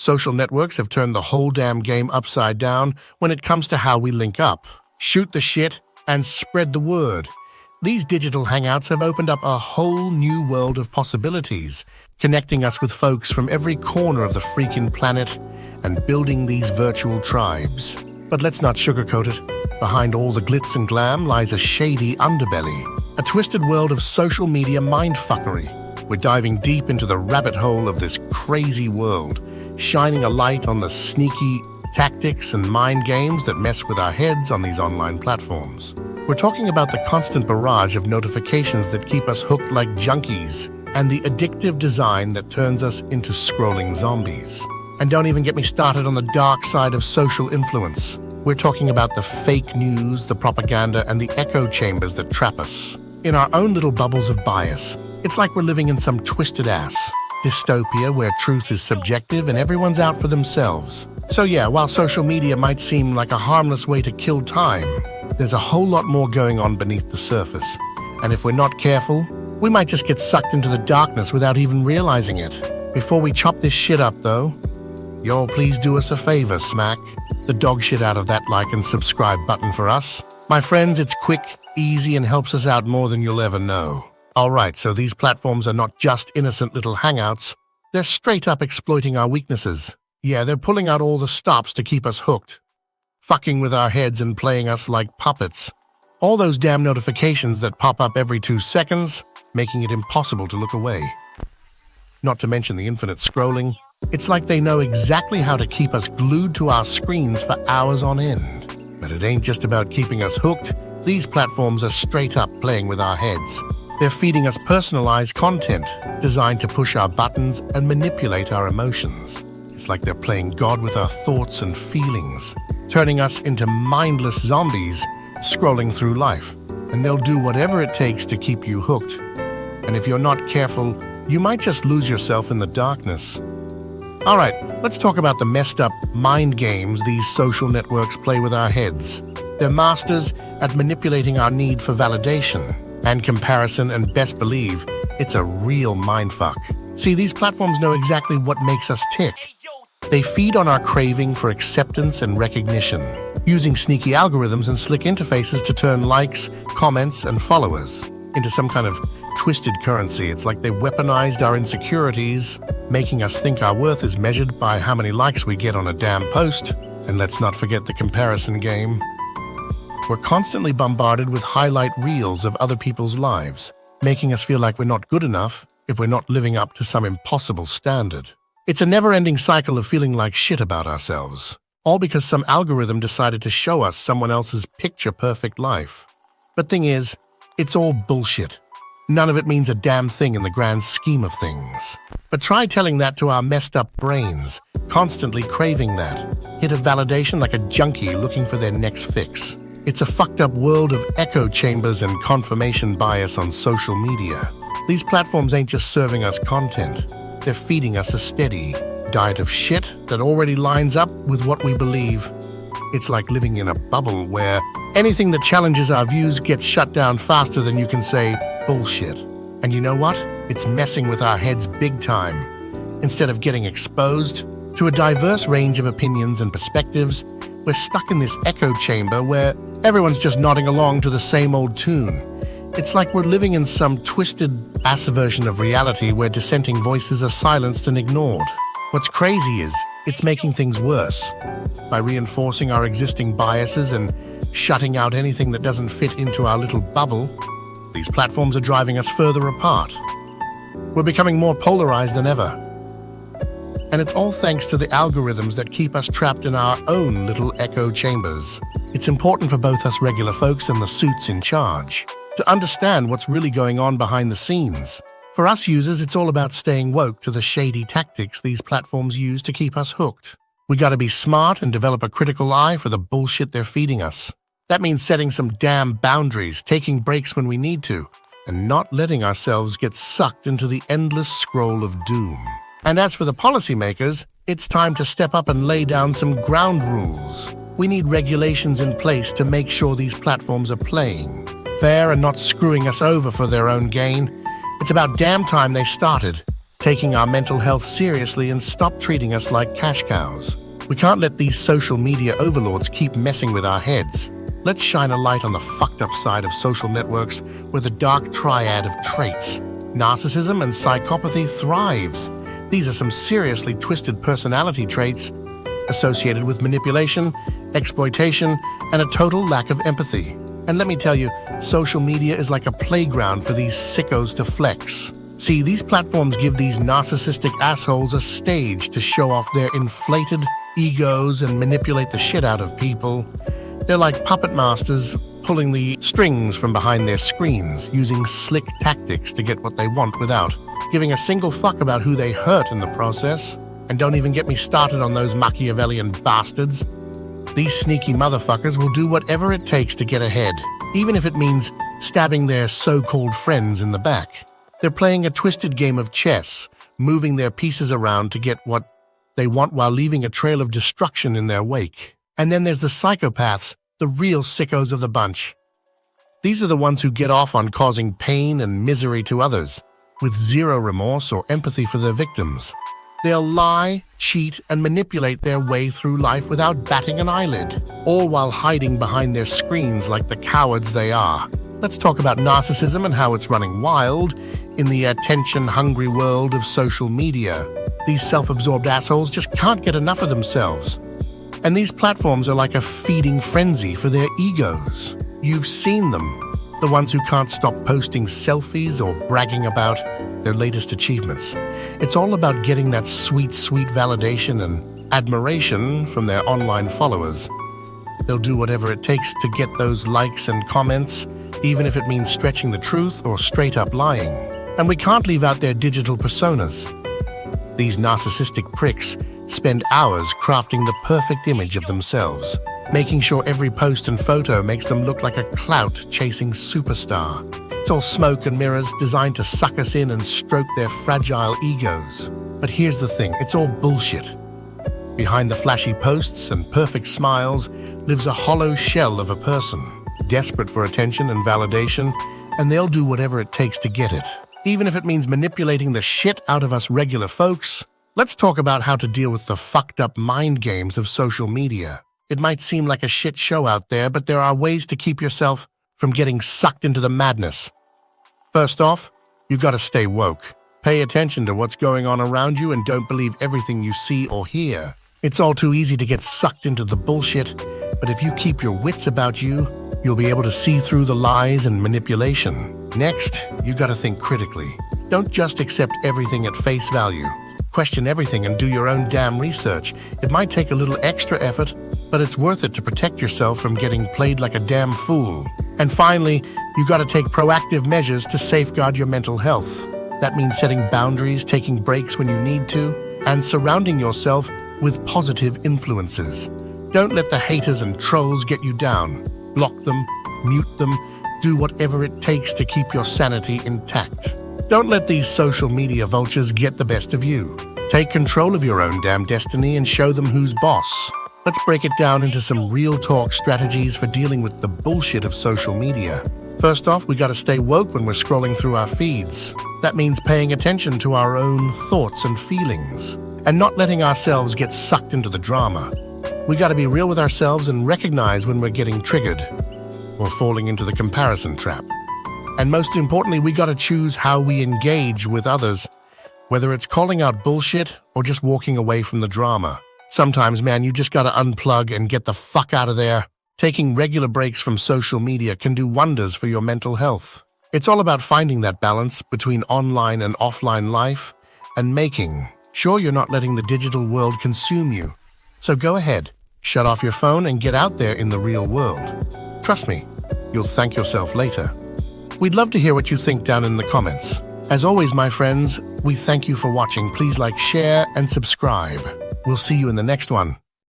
Social networks have turned the whole damn game upside down when it comes to how we link up, shoot the shit, and spread the word. These digital hangouts have opened up a whole new world of possibilities, connecting us with folks from every corner of the freaking planet and building these virtual tribes. But let's not sugarcoat it. Behind all the glitz and glam lies a shady underbelly, a twisted world of social media mindfuckery. We're diving deep into the rabbit hole of this crazy world, shining a light on the sneaky tactics and mind games that mess with our heads on these online platforms. We're talking about the constant barrage of notifications that keep us hooked like junkies, and the addictive design that turns us into scrolling zombies. And don't even get me started on the dark side of social influence. We're talking about the fake news, the propaganda, and the echo chambers that trap us in our own little bubbles of bias. It's like we're living in some twisted ass dystopia where truth is subjective and everyone's out for themselves. So yeah, while social media might seem like a harmless way to kill time, there's a whole lot more going on beneath the surface. And if we're not careful, we might just get sucked into the darkness without even realizing it. Before we chop this shit up though, y'all please do us a favor, smack the dog shit out of that like and subscribe button for us. My friends, it's quick, easy, and helps us out more than you'll ever know. Alright, so these platforms are not just innocent little hangouts, they're straight up exploiting our weaknesses. Yeah, they're pulling out all the stops to keep us hooked, fucking with our heads and playing us like puppets. All those damn notifications that pop up every 2 seconds, making it impossible to look away. Not to mention the infinite scrolling. It's like they know exactly how to keep us glued to our screens for hours on end. But it ain't just about keeping us hooked. These platforms are straight up playing with our heads. They're feeding us personalized content designed to push our buttons and manipulate our emotions. It's like they're playing God with our thoughts and feelings, turning us into mindless zombies scrolling through life. And they'll do whatever it takes to keep you hooked. And if you're not careful, you might just lose yourself in the darkness. All right, let's talk about the messed up mind games these social networks play with our heads. They're masters at manipulating our need for validation and comparison, and best believe, it's a real mindfuck. See, these platforms know exactly what makes us tick. They feed on our craving for acceptance and recognition, using sneaky algorithms and slick interfaces to turn likes, comments, and followers into some kind of twisted currency. It's like they've weaponized our insecurities, making us think our worth is measured by how many likes we get on a damn post. And let's not forget the comparison game. We're constantly bombarded with highlight reels of other people's lives, making us feel like we're not good enough if we're not living up to some impossible standard. It's a never-ending cycle of feeling like shit about ourselves, all because some algorithm decided to show us someone else's picture-perfect life. But thing is, it's all bullshit. None of it means a damn thing in the grand scheme of things. But try telling that to our messed-up brains, constantly craving that hit of validation like a junkie looking for their next fix. It's a fucked-up world of echo chambers and confirmation bias on social media. These platforms ain't just serving us content. They're feeding us a steady diet of shit that already lines up with what we believe. It's like living in a bubble where anything that challenges our views gets shut down faster than you can say bullshit. And you know what? It's messing with our heads big time. Instead of getting exposed to a diverse range of opinions and perspectives, we're stuck in this echo chamber where everyone's just nodding along to the same old tune. It's like we're living in some twisted ass version of reality where dissenting voices are silenced and ignored. What's crazy is it's making things worse. By reinforcing our existing biases and shutting out anything that doesn't fit into our little bubble, these platforms are driving us further apart. We're becoming more polarized than ever. And it's all thanks to the algorithms that keep us trapped in our own little echo chambers. It's important for both us regular folks and the suits in charge to understand what's really going on behind the scenes. For us users, it's all about staying woke to the shady tactics these platforms use to keep us hooked. We gotta be smart and develop a critical eye for the bullshit they're feeding us. That means setting some damn boundaries, taking breaks when we need to, and not letting ourselves get sucked into the endless scroll of doom. And as for the policymakers, it's time to step up and lay down some ground rules. We need regulations in place to make sure these platforms are playing fair and not screwing us over for their own gain. It's about damn time they started taking our mental health seriously and stop treating us like cash cows. We can't let these social media overlords keep messing with our heads. Let's shine a light on the fucked up side of social networks where the dark triad of traits, narcissism and psychopathy, thrives. These are some seriously twisted personality traits associated with manipulation, exploitation, and a total lack of empathy. And let me tell you, social media is like a playground for these sickos to flex. See, these platforms give these narcissistic assholes a stage to show off their inflated egos and manipulate the shit out of people. They're like puppet masters pulling the strings from behind their screens, using slick tactics to get what they want without giving a single fuck about who they hurt in the process. And don't even get me started on those Machiavellian bastards. These sneaky motherfuckers will do whatever it takes to get ahead, even if it means stabbing their so-called friends in the back. They're playing a twisted game of chess, moving their pieces around to get what they want while leaving a trail of destruction in their wake. And then there's the psychopaths, the real sickos of the bunch. These are the ones who get off on causing pain and misery to others, with zero remorse or empathy for their victims. They'll lie, cheat, and manipulate their way through life without batting an eyelid, all while hiding behind their screens like the cowards they are. Let's talk about narcissism and how it's running wild in the attention-hungry world of social media. These self-absorbed assholes just can't get enough of themselves. And these platforms are like a feeding frenzy for their egos. You've seen them, the ones who can't stop posting selfies or bragging about their latest achievements. It's all about getting that sweet, sweet validation and admiration from their online followers. They'll do whatever it takes to get those likes and comments, even if it means stretching the truth or straight up lying. And we can't leave out their digital personas. These narcissistic pricks spend hours crafting the perfect image of themselves, making sure every post and photo makes them look like a clout-chasing superstar. It's all smoke and mirrors designed to suck us in and stroke their fragile egos. But here's the thing, it's all bullshit. Behind the flashy posts and perfect smiles lives a hollow shell of a person, desperate for attention and validation, and they'll do whatever it takes to get it, even if it means manipulating the shit out of us regular folks. Let's talk about how to deal with the fucked up mind games of social media. It might seem like a shit show out there, but there are ways to keep yourself from getting sucked into the madness. First off, you gotta stay woke. Pay attention to what's going on around you and don't believe everything you see or hear. It's all too easy to get sucked into the bullshit, but if you keep your wits about you, you'll be able to see through the lies and manipulation. Next, you gotta think critically. Don't just accept everything at face value. Question everything and do your own damn research. It might take a little extra effort, but it's worth it to protect yourself from getting played like a damn fool. And finally, you gotta take proactive measures to safeguard your mental health. That means setting boundaries, taking breaks when you need to, and surrounding yourself with positive influences. Don't let the haters and trolls get you down. Block them, mute them, do whatever it takes to keep your sanity intact. Don't let these social media vultures get the best of you. Take control of your own damn destiny and show them who's boss. Let's break it down into some real talk strategies for dealing with the bullshit of social media. First off, we gotta stay woke when we're scrolling through our feeds. That means paying attention to our own thoughts and feelings, and not letting ourselves get sucked into the drama. We gotta be real with ourselves and recognize when we're getting triggered or falling into the comparison trap. And most importantly, we gotta choose how we engage with others, whether it's calling out bullshit or just walking away from the drama. Sometimes, man, you just gotta unplug and get the fuck out of there. Taking regular breaks from social media can do wonders for your mental health. It's all about finding that balance between online and offline life and making sure you're not letting the digital world consume you. So go ahead, shut off your phone and get out there in the real world. Trust me, you'll thank yourself later. We'd love to hear what you think down in the comments. As always, my friends, we thank you for watching. Please like, share, and subscribe. We'll see you in the next one.